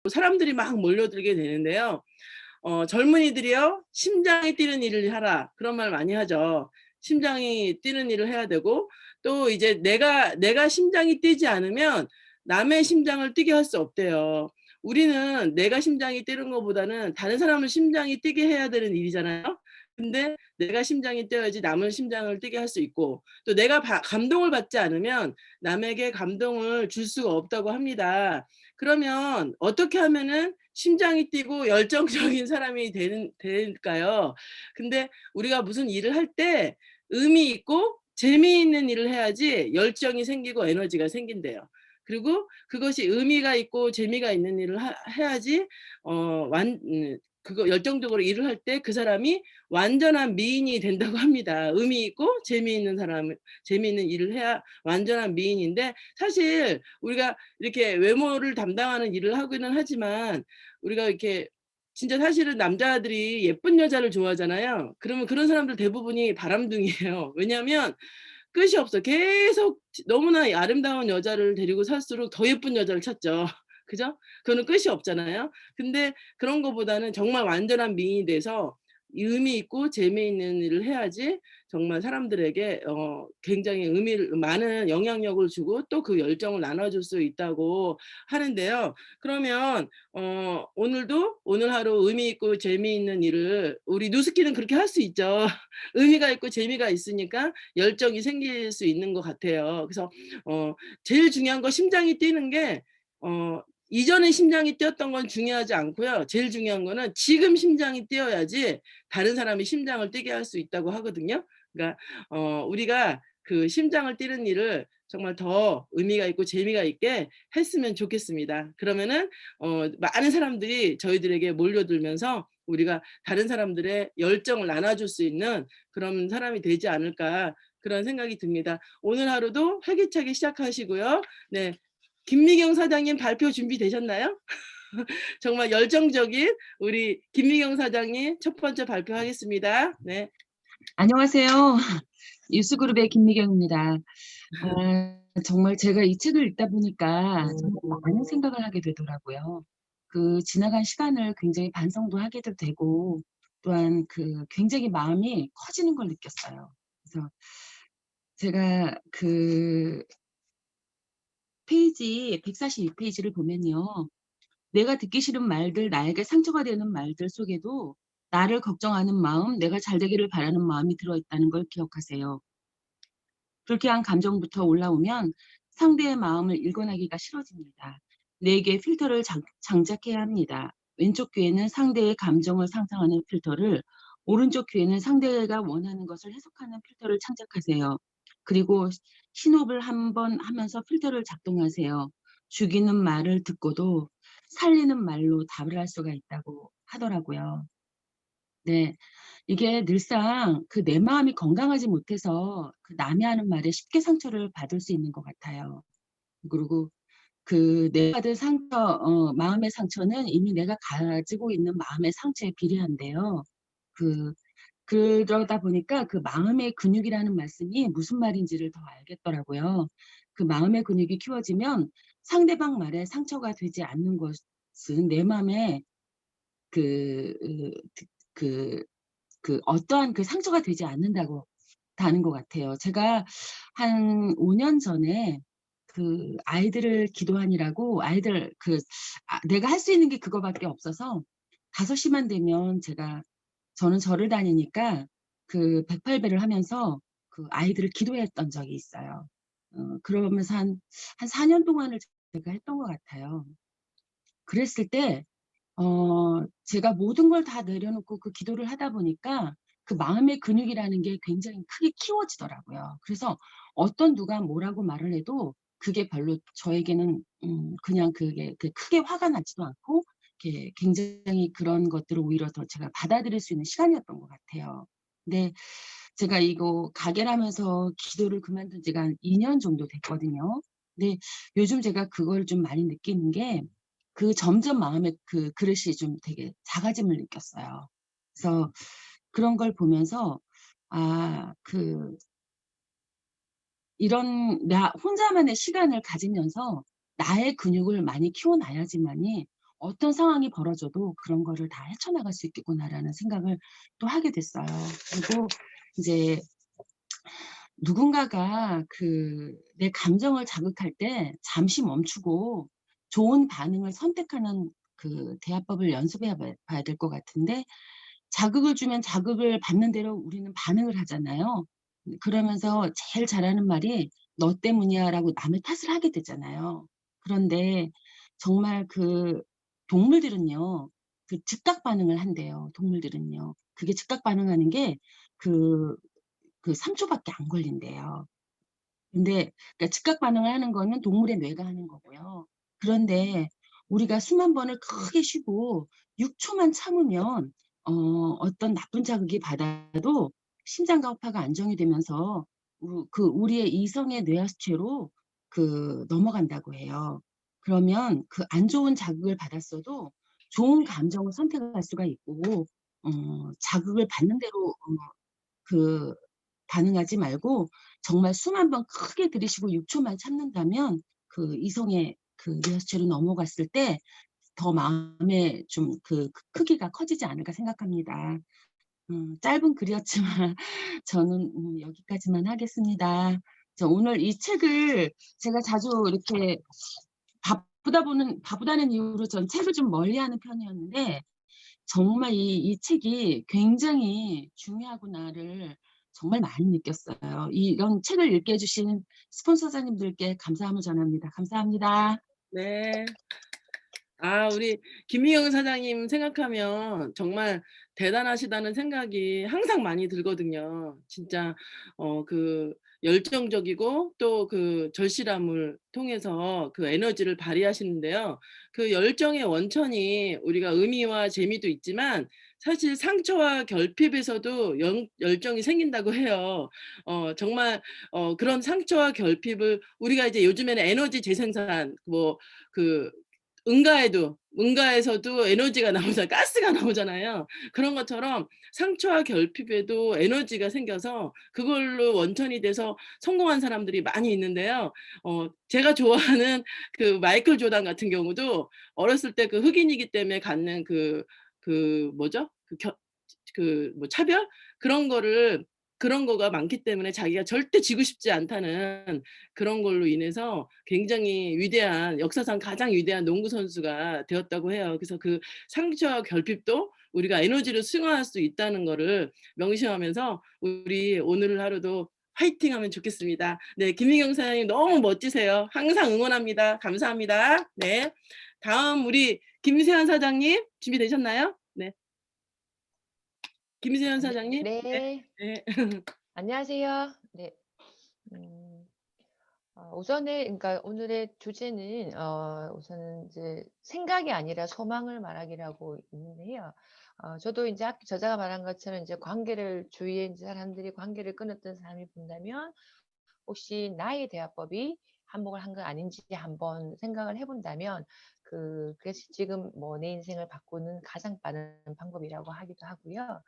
사람들이 막 몰려들게 되는데요. 젊은이들이요, "심장이 뛰는 일을 하라." 그런 말 많이 하죠. 심장이 뛰는 일을 해야 되고, 또 이제 내가 심장이 뛰지 않으면 남의 심장을 뛰게 할 수 없대요. 우리는 내가 심장이 뛰는 것보다는 다른 사람을 심장이 뛰게 해야 되는 일이잖아요. 근데 내가 심장이 뛰어야지 남의 심장을 뛰게 할 수 있고, 또 내가 감동을 받지 않으면 남에게 감동을 줄 수가 없다고 합니다. 그러면 어떻게 하면은 심장이 뛰고 열정적인 사람이 될까요? 근데 우리가 무슨 일을 할 때 의미 있고 재미있는 일을 해야지 열정이 생기고 에너지가 생긴대요. 그리고 그것이 의미가 있고 재미가 있는 일을 해야지 어 완 그거 열정적으로 일을 할 때 그 사람이 완전한 미인이 된다고 합니다. 의미 있고 재미있는 일을 해야 완전한 미인인데, 사실 우리가 이렇게 외모를 담당하는 일을 하기는 하지만 우리가 이렇게 진짜 사실은 남자들이 예쁜 여자를 좋아하잖아요. 그러면 그런 사람들 대부분이 바람둥이에요. 왜냐하면 끝이 없어. 계속 너무나 아름다운 여자를 데리고 살수록 더 예쁜 여자를 찾죠. 그죠? 그거는 끝이 없잖아요. 근데 그런 거보다는 정말 완전한 미인이 돼서 의미 있고 재미있는 일을 해야지 정말 사람들에게 굉장히 의미를 많은 영향력을 주고 또 그 열정을 나눠줄 수 있다고 하는데요. 그러면 오늘 하루 의미 있고 재미있는 일을 우리 누스키는 그렇게 할 수 있죠. 의미가 있고 재미가 있으니까 열정이 생길 수 있는 것 같아요. 그래서 제일 중요한 거 심장이 뛰는 게 어 이전에 심장이 뛰었던 건 중요하지 않고요. 제일 중요한 거는 지금 심장이 뛰어야지 다른 사람이 심장을 뛰게 할 수 있다고 하거든요. 그러니까 우리가 그 심장을 뛰는 일을 정말 더 의미가 있고 재미가 있게 했으면 좋겠습니다. 그러면은 많은 사람들이 저희들에게 몰려들면서 우리가 다른 사람들의 열정을 나눠줄 수 있는 그런 사람이 되지 않을까, 그런 생각이 듭니다. 오늘 하루도 활기차게 시작하시고요. 네. 김미경 사장님 발표 준비되셨나요? 정말 열정적인 우리 김미경 사장님 첫 번째 발표하겠습니다. 네. 안녕하세요. 뉴스그룹의 김미경입니다. 정말 제가 이 책을 읽다 보니까 정말 많은 생각을 하게 되더라고요. 그 지나간 시간을 굉장히 반성도 하게 되고 또한 그 굉장히 마음이 커지는 걸 느꼈어요. 그래서 제가 그 페이지 142페이지를 보면요. 내가 듣기 싫은 말들, 나에게 상처가 되는 말들 속에도 나를 걱정하는 마음, 내가 잘 되기를 바라는 마음이 들어있다는 걸 기억하세요. 불쾌한 감정부터 올라오면 상대의 마음을 읽어내기가 싫어집니다. 뇌에 필터를 장착해야 합니다. 왼쪽 귀에는 상대의 감정을 상상하는 필터를, 오른쪽 귀에는 상대가 원하는 것을 해석하는 필터를 장착하세요. 그리고 신호를 한 번 하면서 필터를 작동하세요. 죽이는 말을 듣고도 살리는 말로 답을 할 수가 있다고 하더라고요. 네. 이게 늘상 그 내 마음이 건강하지 못해서 그 남이 하는 말에 쉽게 상처를 받을 수 있는 것 같아요. 그리고 그 내가 받은 상처, 마음의 상처는 이미 내가 가지고 있는 마음의 상처에 비례한데요. 그 그러다 보니까 그 마음의 근육이라는 말씀이 무슨 말인지를 더 알겠더라고요. 그 마음의 근육이 키워지면 상대방 말에 상처가 되지 않는 것은 내 마음에 그 그 어떠한 그 상처가 되지 않는다고 다는 것 같아요. 제가 한 5년 전에 그 아이들을 기도하느라고 아이들 내가 할 수 있는 게 그거밖에 없어서 5 시만 되면 저는 절을 다니니까 그 108 배를 하면서 그 아이들을 기도했던 적이 있어요. 그러면서 한 4년 동안을 제가 했던 것 같아요. 그랬을 때 제가 모든 걸 다 내려놓고 그 기도를 하다 보니까 그 마음의 근육이라는 게 굉장히 크게 키워지더라고요. 그래서 어떤 누가 뭐라고 말을 해도 그게 별로 저에게는 그냥 그게 크게 화가 나지도 않고 이렇게 굉장히 그런 것들을 오히려 더 제가 받아들일 수 있는 시간이었던 것 같아요. 근데 제가 이거 가게를 하면서 기도를 그만둔 지가 한 2년 정도 됐거든요. 근데 요즘 제가 그걸 좀 많이 느끼는 게 점점 마음의 그 그릇이 좀 되게 작아짐을 느꼈어요. 그래서 그런 걸 보면서 그 이런 나 혼자만의 시간을 가지면서 나의 근육을 많이 키워 놔야지만이 어떤 상황이 벌어져도 그런 거를 다 헤쳐나갈 수 있겠구나라는 생각을 또 하게 됐어요. 그리고 이제 누군가가 내 감정을 자극할 때 잠시 멈추고 좋은 반응을 선택하는 대화법을 연습해 봐야 될 것 같은데, 자극을 주면 자극을 받는 대로 우리는 반응을 하잖아요. 그러면서 제일 잘하는 말이 "너 때문이야."라고 남의 탓을 하게 되잖아요. 그런데 정말 동물들은요. 즉각 반응을 한대요, 동물들은요. 그게 즉각 반응하는 게 그 3 초밖에 안 걸린대요. 근데 그러니까 즉각 반응을 하는 거는 동물의 뇌가 하는 거고요. 그런데 우리가 숨 한 번을 크게 쉬고 6 초만 참으면 어떤 나쁜 자극이 받아도 심장가파가 안정이 되면서 우리의 이성의 뇌하수체로 넘어간다고 해요. 그러면 안 좋은 자극을 받았어도 좋은 감정을 선택할 수가 있고, 자극을 받는 대로 그 반응하지 말고 정말 숨 한 번 크게 들이쉬고 6 초만 참는다면 이성의 리허설로 넘어갔을 때 더 마음의 좀 크기가 커지지 않을까 생각합니다. 짧은 글이었지만 저는 여기까지만 하겠습니다. 오늘 이 책을 제가 자주 이렇게 바쁘다는 이유로 전 책을 좀 멀리하는 편이었는데, 정말 이 책이 굉장히 중요하구나를 정말 많이 느꼈어요. 이런 책을 읽게 해 주신 스폰서사님들께 감사함을 전합니다. 감사합니다. 네. 우리 김미영 사장님 생각하면 정말 대단하시다는 생각이 항상 많이 들거든요. 진짜 열정적이고 또 절실함을 통해서 에너지를 발휘하시는데요. 그 열정의 원천이 우리가 의미와 재미도 있지만 사실 상처와 결핍에서도 열정이 생긴다고 해요. 정말 그런 상처와 결핍을 우리가 이제 요즘에는 에너지 재생산 그 응가에서도 에너지가 나오잖아요. 가스가 나오잖아요. 그런 것처럼 상처와 결핍에도 에너지가 생겨서 그걸로 원천이 돼서 성공한 사람들이 많이 있는데요. 제가 좋아하는 마이클 조단 같은 경우도 어렸을 때 흑인이기 때문에 갖는 뭐죠? 차별? 그런 거를 그런 거가 많기 때문에 자기가 절대 지고 싶지 않다는 그런 걸로 인해서 굉장히 역사상 가장 위대한 농구 선수가 되었다고 해요. 그래서 상처와 결핍도 우리가 에너지로 승화할 수 있다는 거를 명심하면서 우리 오늘 하루도 화이팅하면 좋겠습니다. 네, 김미경 사장님 너무 멋지세요. 항상 응원합니다. 감사합니다. 네. 다음 우리 김세현 사장님 준비되셨나요? 네. 김세현 사장님. 네. 네. 네. 안녕하세요. 네. 음 우선은 그러니까 오늘의 주제는 우선은 이제 생각이 아니라 소망을 말하기라고 있는데요. 저도 인제 저자가 말한 것처럼 이제 관계를 주위에 인제 사람들이 관계를 끊었던 사람이 본다면 혹시 나의 대화법이 한몫을 한 건 아닌지 한번 생각을 해 본다면 그래서 지금 뭐 내 인생을 바꾸는 가장 빠른 방법이라고 하기도 하고요.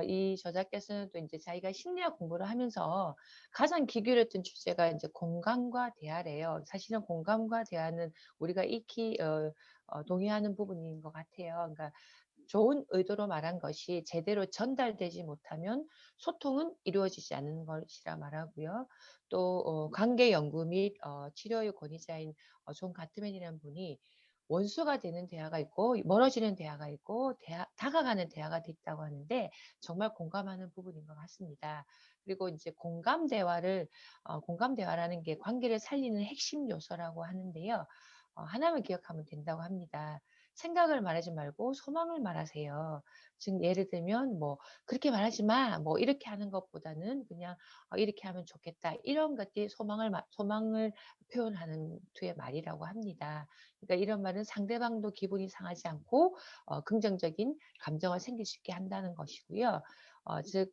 이 저자께서는 또 인제 자기가 심리학 공부를 하면서 가장 기울였던 주제가 인제 공감과 대화래요. 사실은 공감과 대화는 우리가 익히 동의하는 부분인 것 같아요. 그러니까 좋은 의도로 말한 것이 제대로 전달되지 못하면 소통은 이루어지지 않는 것이라 말하고요. 또 관계 연구 및 치료의 권위자인 존 가트맨이라는 분이 원수가 되는 대화가 있고 멀어지는 대화가 있고 다가가는 대화가 있다고 하는데 정말 공감하는 부분인 것 같습니다. 그리고 이제 공감 대화라는 게 관계를 살리는 핵심 요소라고 하는데요. 하나만 기억하면 된다고 합니다. 생각을 말하지 말고 소망을 말하세요. 즉 예를 들면 뭐 "그렇게 말하지 마." 뭐 이렇게 하는 것보다는 그냥 "이렇게 하면 좋겠다." 이런 것들이 소망을 표현하는 투의 말이라고 합니다. 그러니까 이런 말은 상대방도 기분이 상하지 않고 긍정적인 감정을 생길 수 있게 한다는 것이고요. 즉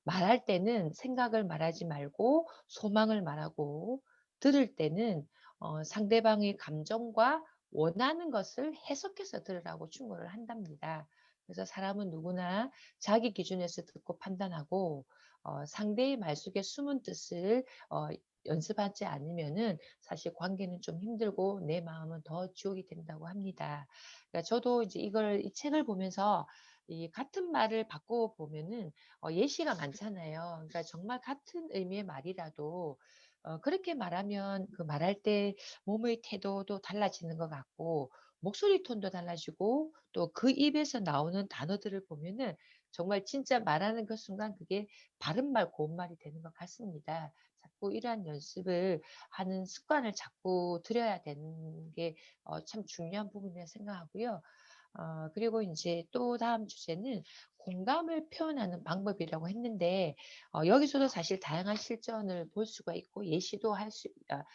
말할 때는 생각을 말하지 말고 소망을 말하고, 들을 때는 상대방의 감정과 원하는 것을 해석해서 들으라고 충고를 한답니다. 그래서 사람은 누구나 자기 기준에서 듣고 판단하고 상대의 말 속에 숨은 뜻을 연습하지 않으면은 사실 관계는 좀 힘들고 내 마음은 더 지옥이 된다고 합니다. 그러니까 저도 이제 이 책을 보면서 이 같은 말을 바꿔 보면은 예시가 많잖아요. 그러니까 정말 같은 의미의 말이라도 그렇게 말하면 그 말할 때 몸의 태도도 달라지는 것 같고 목소리 톤도 달라지고 또 그 입에서 나오는 단어들을 보면은 정말 진짜 말하는 그 순간 그게 바른말 고운말이 되는 것 같습니다. 자꾸 이러한 연습을 하는 습관을 자꾸 들여야 되는 게 참 중요한 부분이라 생각하고요. 그리고 이제 또 다음 주제는 공감을 표현하는 방법이라고 했는데 여기서도 사실 다양한 실전을 볼 수가 있고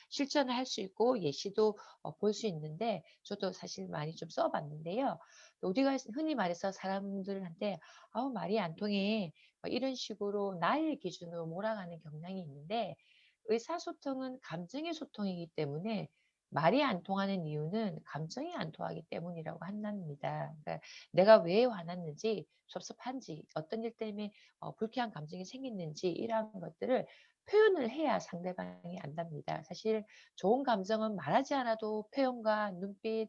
실전을 할 수 있고 예시도 볼 수 있는데 저도 사실 많이 좀 써 봤는데요. 우리가 흔히 말해서 사람들한테 "아우 말이 안 통해." 이런 식으로 나의 기준으로 몰아가는 경향이 있는데 의사소통은 감정의 소통이기 때문에 말이 안 통하는 이유는 감정이 안 통하기 때문이라고 한답니다. 그러니까 내가 왜 화났는지, 섭섭한지, 어떤 일 때문에 불쾌한 감정이 생겼는지 이러한 것들을 표현을 해야 상대방이 안답니다. 사실 좋은 감정은 말하지 않아도 표현과 눈빛,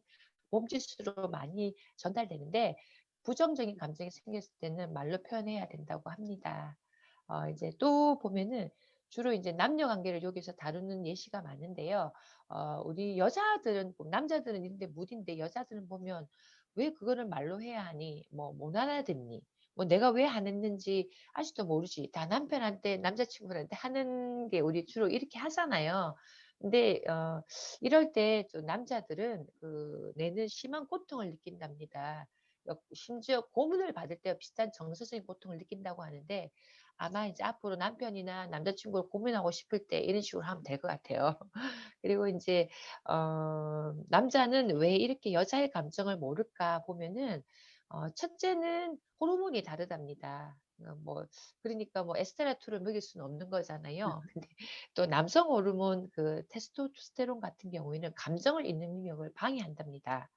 몸짓으로 많이 전달되는데 부정적인 감정이 생겼을 때는 말로 표현해야 된다고 합니다. 이제 또 보면은 주로 이제 남녀 관계를 여기서 다루는 예시가 많은데요. 우리 여자들은 남자들은 이런데 무딘데 여자들은 보면 "왜 그거를 말로 해야 하니?" 뭐 "못 알아듣니?" 뭐 "내가 왜 안 했는지 아직도 모르지." 다 남편한테 남자친구한테 하는 게 우리 주로 이렇게 하잖아요. 근데 이럴 때 또 남자들은 그 내는 심한 고통을 느낀답니다. 심지어 고문을 받을 때와 비슷한 정서적인 고통을 느낀다고 하는데 아마 이제 앞으로 남편이나 남자친구를 고민하고 싶을 때 이런 식으로 하면 될 것 같아요. 그리고 인제 남자는 왜 이렇게 여자의 감정을 모를까 보면은 첫째는 호르몬이 다르답니다. 그러니까 뭐 에스테라투를 먹일 수는 없는 거잖아요. 근데 또 남성 호르몬 그 테스토스테론 같은 경우에는 감정을 읽는 능력을 방해한답니다.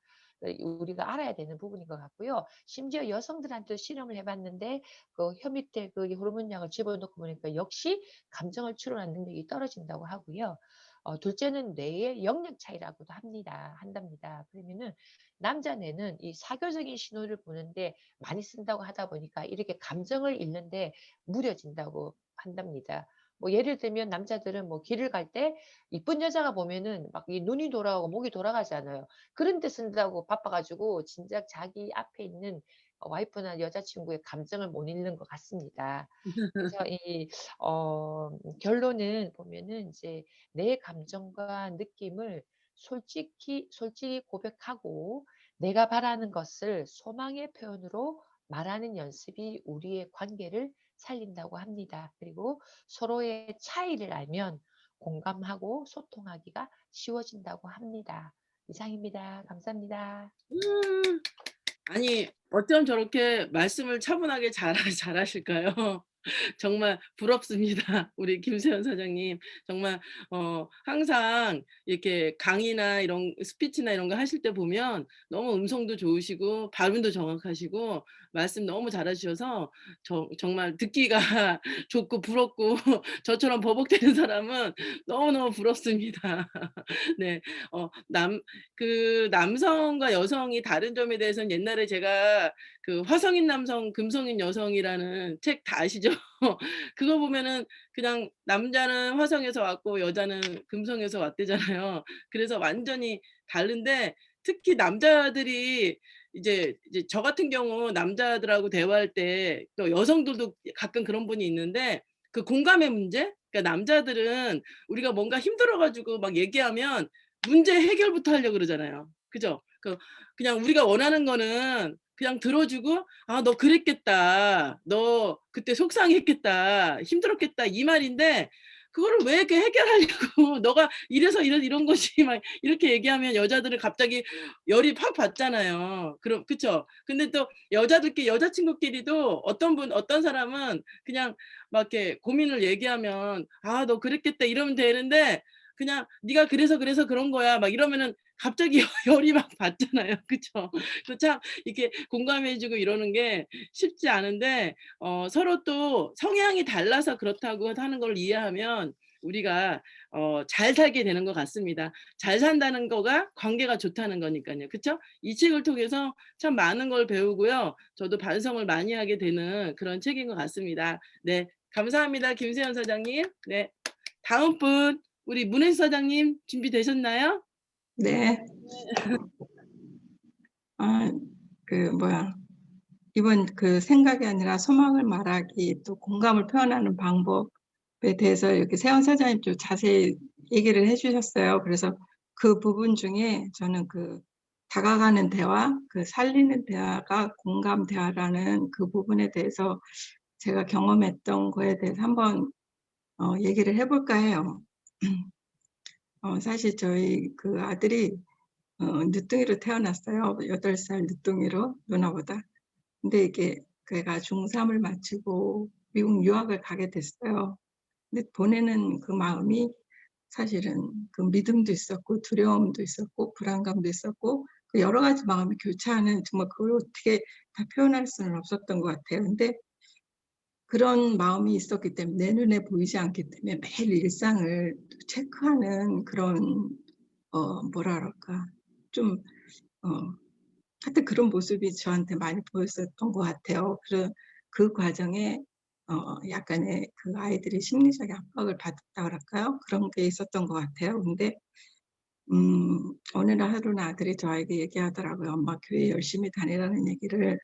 우리가 알아야 되는 부분인 것 같고요. 심지어 여성들한테도 실험을 해 봤는데 그 혀 밑에 그 호르몬 약을 집어넣고 보니까 역시 감정을 추론하는 능력이 떨어진다고 하고요. 둘째는 뇌의 영역 차이라고도 한답니다. 그러면은 남자 뇌는 이 사교적인 신호를 보는데 많이 쓴다고 하다 보니까 이렇게 감정을 읽는데 무뎌진다고 한답니다. 뭐 예를 들면 남자들은 뭐 길을 갈 때 이쁜 여자가 보면은 막 이 눈이 돌아오고 목이 돌아가잖아요. 그런 데 쓴다고 바빠 가지고 진작 자기 앞에 있는 와이프나 여자친구의 감정을 못 읽는 것 같습니다. 그래서 결론은 보면은 이제 내 감정과 느낌을 솔직히 고백하고 내가 바라는 것을 소망의 표현으로 말하는 연습이 우리의 관계를 살린다고 합니다. 그리고 서로의 차이를 알면 공감하고 소통하기가 쉬워진다고 합니다. 이상입니다. 감사합니다. 음. 아니 어쩜 저렇게 말씀을 차분하게 잘하실까요? 정말 부럽습니다. 우리 김세연 사장님. 정말 항상 이렇게 강의나 이런 스피치나 이런 거 하실 때 보면 너무 음성도 좋으시고 발음도 정확하시고 말씀 너무 잘하셔서 정말 듣기가 좋고 부럽고 저처럼 버벅대는 사람은 너무너무 부럽습니다. 네. 남성과 여성이 다른 점에 대해서는 옛날에 제가 그 화성인 남성, 금성인 여성이라는 책 다 아시죠? 그거 보면은 그냥 남자는 화성에서 왔고 여자는 금성에서 왔대잖아요. 그래서 완전히 다른데 특히 남자들이 이제 저 같은 경우 남자들하고 대화할 때 또 여성들도 가끔 그런 분이 있는데 그 공감의 문제? 그러니까 남자들은 우리가 뭔가 힘들어 가지고 막 얘기하면 문제 해결부터 하려고 그러잖아요. 그죠? 그냥 우리가 원하는 거는 그냥 들어 주고 "아 너 그랬겠다. 너 그때 속상했겠다. 힘들었겠다." 이 말인데 그거를 왜 이렇게 해결하려고 "너가 이래서 이런 거지." 막 이렇게 얘기하면 여자들은 갑자기 열이 팍 받잖아요. 그쵸? 근데 또 여자친구끼리도 어떤 사람은 그냥 막 이렇게 고민을 얘기하면 "아 너 그랬겠다." 이러면 되는데 그냥 "네가 그래서 그런 거야." 막 이러면은 갑자기 열이 막 받잖아요. 그쵸? 참 이렇게 공감해 주고 이러는 게 쉽지 않은데 서로 또 성향이 달라서 그렇다고 하는 걸 이해하면 우리가 잘 살게 되는 것 같습니다. 잘 산다는 거가 관계가 좋다는 거니까요. 그쵸? 이 책을 통해서 참 많은 걸 배우고요. 저도 반성을 많이 하게 되는 그런 책인 것 같습니다. 네, 감사합니다. 김세연 사장님. 네, 다음 분 우리 문혜수 사장님 준비되셨나요? 네. 이번 그 생각이 아니라 소망을 말하기 또 공감을 표현하는 방법에 대해서 이렇게 세원 사장님 좀 자세히 얘기를 해주셨어요. 그래서 그 부분 중에 저는 그 다가가는 대화, 그 살리는 대화가 공감 대화라는 그 부분에 대해서 제가 경험했던 거에 대해서 한번 얘기를 해볼까 해요. 사실 저희 그 아들이 늦둥이로 태어났어요. 8살 늦둥이로, 누나보다. 근데 이게 걔가 중3을 마치고 미국 유학을 가게 됐어요. 근데 보내는 그 마음이 사실은 그 믿음도 있었고 두려움도 있었고 불안감도 있었고 그 여러 가지 마음이 교차하는 정말 그걸 어떻게 다 표현할 수는 없었던 것 같아요. 근데 그런 마음이 있었기 때문에 내 눈에 보이지 않기 때문에 매일 일상을 체크하는 그런 뭐라 그럴까 좀 하여튼 그런 모습이 저한테 많이 보였었던 것 같아요. 그 과정에 약간의 그 아이들이 심리적인 압박을 받았다 그럴까요? 그런 게 있었던 것 같아요. 근데 어느 날 하루는 아들이 저에게 얘기하더라고요. 엄마 교회 열심히 다니라는 얘기를.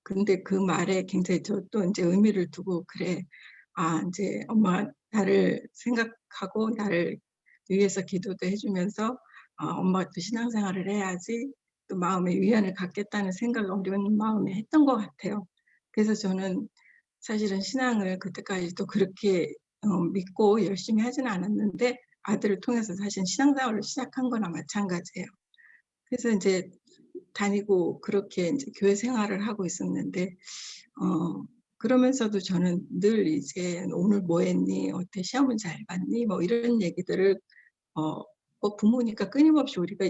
근데 그 말에 굉장히 저도 이제 의미를 두고 그래. 아, 이제 엄마 나를 생각하고 나를 위해서 기도도 해주면서 엄마가 또 신앙생활을 해야지 또 마음의 위안을 갖겠다는 생각을 어려운 마음에 했던 것 같아요. 그래서 저는 사실은 신앙을 그때까지도 그렇게 믿고 열심히 하지는 않았는데 아들을 통해서 사실 신앙생활을 시작한 거나 마찬가지예요. 그래서 이제 다니고 그렇게 이제 교회 생활을 하고 있었는데 그러면서도 저는 늘 이제 오늘 뭐 했니? 어때? 시험은 잘 봤니? 뭐 이런 얘기들을 부모니까 끊임없이 우리가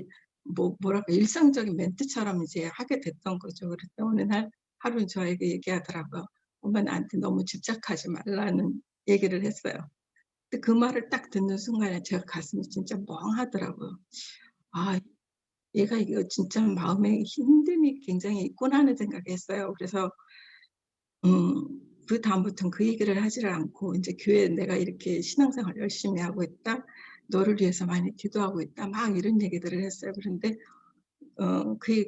뭐랄까 일상적인 멘트처럼 이제 하게 됐던 거죠. 그래서 어느 날 하루는 저에게 얘기하더라고요. 엄마 나한테 너무 집착하지 말라는 얘기를 했어요. 근데 그 말을 딱 듣는 순간에 제가 가슴이 진짜 멍하더라고요. 아, 얘가 이거 진짜 마음에 힘듦이 굉장히 있구나 하는 생각했어요. 그래서 그 다음부터는 그 얘기를 하지를 않고 이제 교회에 내가 이렇게 신앙생활 열심히 하고 있다. 너를 위해서 많이 기도하고 있다. 막 이런 얘기들을 했어요. 그런데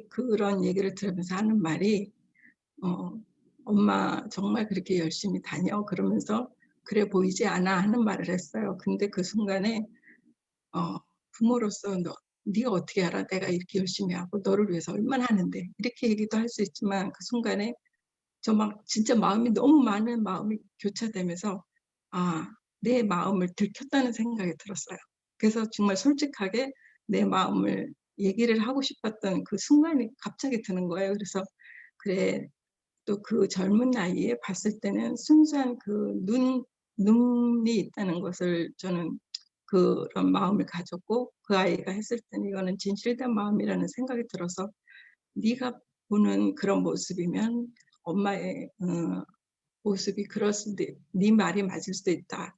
그런 얘기를 들으면서 하는 말이 엄마 정말 그렇게 열심히 다녀 그러면서 그래 보이지 않아 하는 말을 했어요. 근데 그 순간에 부모로서 네가 어떻게 알아? 내가 이렇게 열심히 하고 너를 위해서 얼마나 하는데 이렇게 얘기도 할 수 있지만 그 순간에 저 막 진짜 마음이 너무 많은 마음이 교차되면서 내 마음을 들켰다는 생각이 들었어요. 그래서 정말 솔직하게 내 마음을 얘기를 하고 싶었던 그 순간이 갑자기 드는 거예요. 그래서 그래 또 그 젊은 나이에 봤을 때는 순수한 그 눈이 있다는 것을 저는 그런 마음을 가졌고 그 아이가 했을 때는 이거는 진실된 마음이라는 생각이 들어서 네가 보는 그런 모습이면 엄마의 모습이 그럴 수도 네 말이 맞을 수도 있다.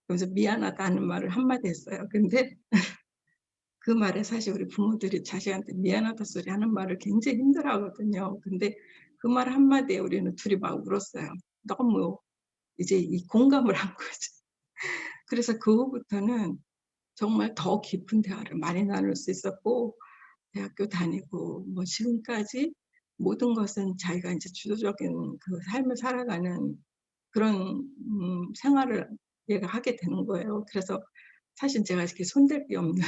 그래서 미안하다는 말을 한마디 했어요. 근데 그 말에 사실 우리 부모들이 자식한테 미안하다 소리 하는 말을 굉장히 힘들어하거든요. 근데 그 말 한마디에 우리는 둘이 막 울었어요. 너무 이제 이 공감을 한 거죠. 그래서 그 후부터는 정말 더 깊은 대화를 많이 나눌 수 있었고 대학교 다니고 뭐 지금까지 모든 것은 자기가 이제 주도적인 그 삶을 살아가는 그런 생활을 얘가 하게 되는 거예요. 그래서 사실 제가 이렇게 손댈 게 없는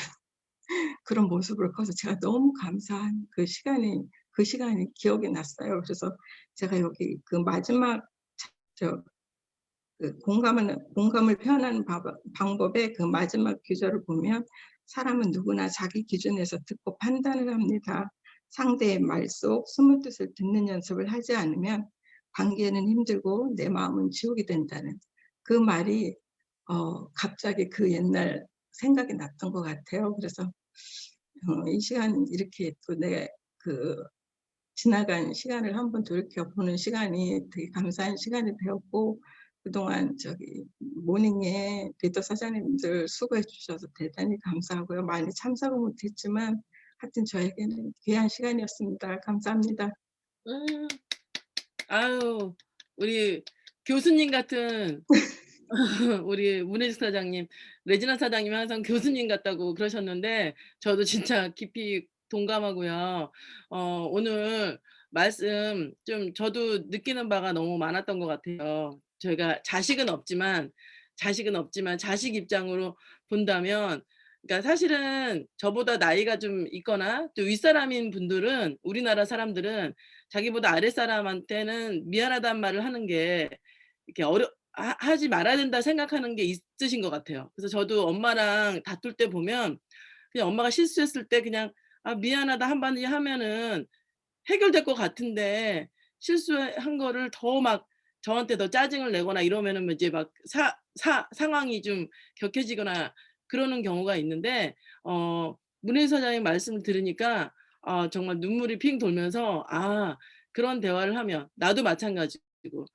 그런 모습을 커서 제가 너무 감사한 그 시간이 기억이 났어요. 그래서 제가 여기 그 마지막 그 공감을 표현하는 방법의 그 마지막 구절을 보면 사람은 누구나 자기 기준에서 듣고 판단을 합니다. 상대의 말 속 숨은 뜻을 듣는 연습을 하지 않으면 관계는 힘들고 내 마음은 지옥이 된다는 그 말이 갑자기 그 옛날 생각이 났던 것 같아요. 그래서 이 시간 이렇게 또 내 그 지나간 시간을 한번 돌이켜보는 시간이 되게 감사한 시간이 되었고 그동안 저기 모닝에 리더 사장님들 수고해 주셔서 대단히 감사하고요. 많이 참석은 못했지만 하여튼 저에게는 귀한 시간이었습니다. 감사합니다. 아유, 우리 교수님 같은 우리 문혜숙 사장님, 레지나 사장님이 항상 교수님 같다고 그러셨는데 저도 진짜 깊이 동감하고요. 오늘 말씀 좀 저도 느끼는 바가 너무 많았던 것 같아요. 저희가 자식은 없지만 자식 입장으로 본다면, 그러니까 사실은 저보다 나이가 좀 있거나 또 윗사람인 분들은, 우리나라 사람들은 자기보다 아랫사람한테는 미안하다는 말을 하는 게 이렇게 하지 말아야 된다 생각하는 게 있으신 것 같아요. 그래서 저도 엄마랑 다툴 때 보면 그냥 엄마가 실수했을 때 그냥 아 미안하다 한마디 하면은 해결될 것 같은데, 실수한 거를 더 막 저한테 더 짜증을 내거나 이러면은 이제 막 상황이 좀 격해지거나 그러는 경우가 있는데, 문혜 사장님 말씀을 들으니까 정말 눈물이 핑 돌면서 그런 대화를 하면 나도 마찬가지고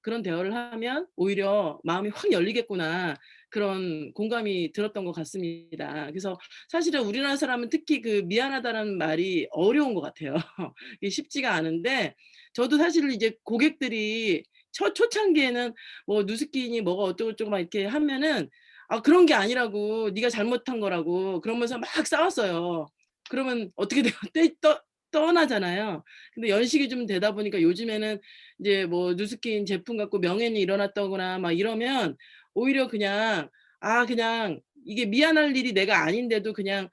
그런 대화를 하면 오히려 마음이 확 열리겠구나, 그런 공감이 들었던 것 같습니다. 그래서 사실은 우리나라 사람은 특히 그 미안하다라는 말이 어려운 것 같아요. 이게 쉽지가 않은데, 저도 사실 이제 고객들이 초창기에는 뭐 누스킨이 뭐가 어쩌고저쩌고 막 이렇게 하면은 그런 게 아니라고, 네가 잘못한 거라고 그러면서 막 싸웠어요. 그러면 어떻게 돼요? 떠나잖아요. 근데 연식이 좀 되다 보니까 요즘에는 이제 뭐 누스킨 제품 갖고 명예훼손이 일어났다거나 막 이러면 오히려 그냥 그냥 이게 미안할 일이 내가 아닌데도 그냥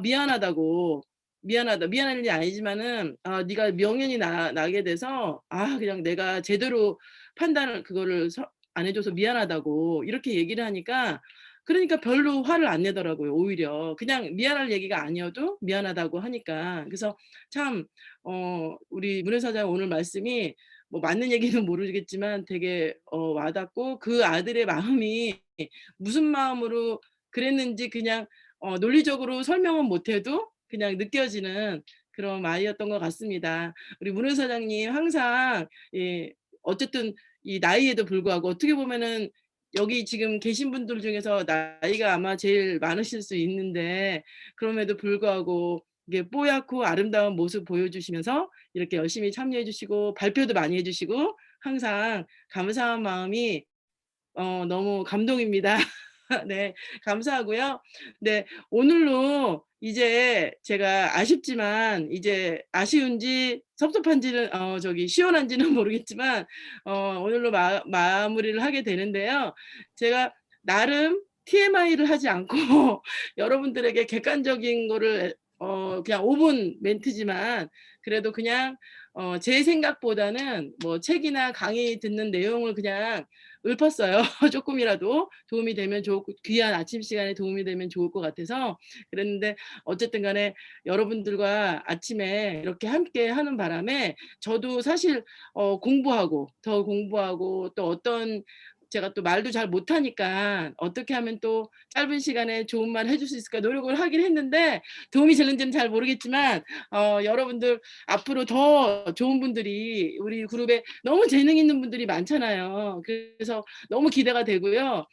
미안하다고, 미안할 일이 아니지만은 네가 명예이 나게 돼서 그냥 내가 제대로 판단을 그거를 안 해줘서 미안하다고 이렇게 얘기를 하니까, 그러니까 별로 화를 안 내더라고요. 오히려 그냥 미안할 얘기가 아니어도 미안하다고 하니까. 그래서 참 우리 문혜 사장 오늘 말씀이 뭐 맞는 얘기는 모르겠지만 되게 와닿고, 그 아들의 마음이 무슨 마음으로 그랬는지 그냥 논리적으로 설명은 못해도 그냥 느껴지는 그런 말이었던 것 같습니다. 우리 문혜 사장님 항상 어쨌든 이 나이에도 불구하고 어떻게 보면은 여기 지금 계신 분들 중에서 나이가 아마 제일 많으실 수 있는데, 그럼에도 불구하고 이게 뽀얗고 아름다운 모습 보여주시면서 이렇게 열심히 참여해 주시고 발표도 많이 해 주시고 항상 감사한 마음이 너무 감동입니다. 네, 감사하고요. 네, 오늘로 이제 제가 아쉽지만, 이제 아쉬운지 섭섭한지는 시원한지는 모르겠지만 오늘로 마무리를 하게 되는데요. 제가 나름 TMI를 하지 않고 여러분들에게 객관적인 거를 그냥 5분 멘트지만 그래도 그냥 제 생각보다는 뭐 책이나 강의 듣는 내용을 그냥 읊었어요. 조금이라도 도움이 되면 귀한 아침 시간에 도움이 되면 좋을 것 같아서 그랬는데, 어쨌든 간에 여러분들과 아침에 이렇게 함께 하는 바람에 저도 사실 공부하고 또 어떤, 제가 또 말도 잘 못하니까 어떻게 하면 또 짧은 시간에 좋은 말 해줄 수 있을까 노력을 하긴 했는데 도움이 되는지는 잘 모르겠지만 여러분들 앞으로 더 좋은 분들이 우리 그룹에 너무 재능 있는 분들이 많잖아요. 그래서 너무 기대가 되고요.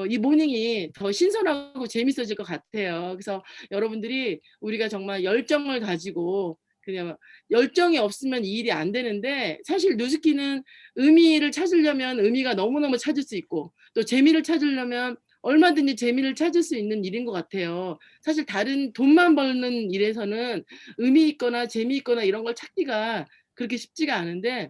이 모닝이 더 신선하고 재밌어질 것 같아요. 그래서 여러분들이 우리가 정말 열정을 가지고, 그냥 열정이 없으면 이 일이 안 되는데, 사실 누스키는 의미를 찾으려면 의미가 너무너무 찾을 수 있고 또 재미를 찾으려면 얼마든지 재미를 찾을 수 있는 일인 것 같아요. 사실 다른 돈만 버는 일에서는 의미 있거나 재미있거나 이런 걸 찾기가 그렇게 쉽지가 않은데,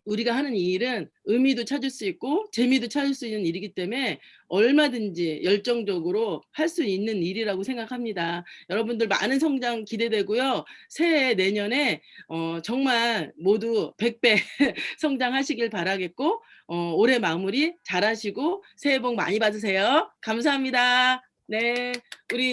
우리가 하는 이 일은 의미도 찾을 수 있고 재미도 찾을 수 있는 일이기 때문에 얼마든지 열정적으로 할 수 있는 일이라고 생각합니다. 여러분들 많은 성장 기대되고요. 새해 내년에 정말 모두 100배 성장하시길 바라겠고 올해 마무리 잘하시고 새해 복 많이 받으세요. 감사합니다. 네, 우리